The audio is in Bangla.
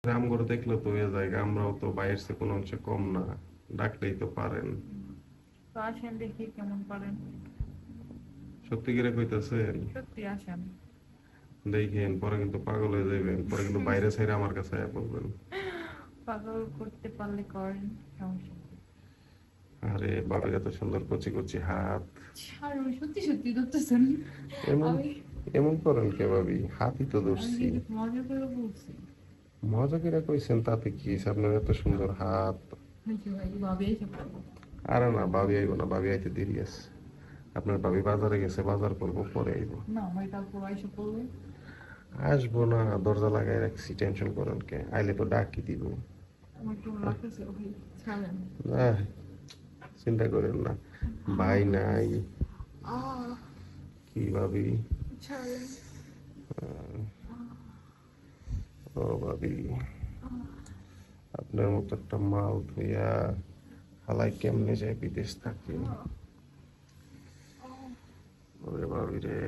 আমগরে দেখলে তো হয়ে যায়, আমরাও তো বাইরের চেয়ে কোনো অংশে কম না, ডাকলেই তো পারেন। তো আসেন দেখি কেমন পারেন। সত্যি করে কইতাছেন? সত্যি আসেন। দেখেন পরে কিন্তু পাগল হয়ে যাবেন, পরে কিন্তু বাইরে ছাইরে আমার কাছে আয়া পড়বেন। পাগল করতে পারলে করেন, সমস্যা নেই। আরে বাবির এত সুন্দর কচি কচি হাত। ছাড়ুন, সত্যি সত্যি ধরতেছেন। এমন আমি এমন করেন কে ভাবি? হাতই তো আমি ধরছি। কিন্তু মজা করে বলছি। মজা করে কইছেন তাতে কি হইছে? আপনার এত সুন্দর হাত। হয়েছে ভাই, ভাবে এসে পড়বো। আরে না, ভাবি আইব না, ভাবি আইতে দেরি আছে। আপনার ভাবি বাজারে গেছে, বাজার করবো, পরে আইব। না ভাই, তারপর এসে পড়বে। আসবো না, দরজা লাগাই রাখছি, টেনশন করেন কে? আইলে তো ডাকি দিব। আমার কেমন লাগতেছে ভাই, ছাড়েন। আহ, চিন্তা করেন না, ভাই নাই। আহ কি ভাবি? ছাড়েন। ও ভাবি, আপনার মতো একটা মাল ধুইয়া হালাই কেমনে যায় বিদেশ থাকে? ওরে ভাবি রে।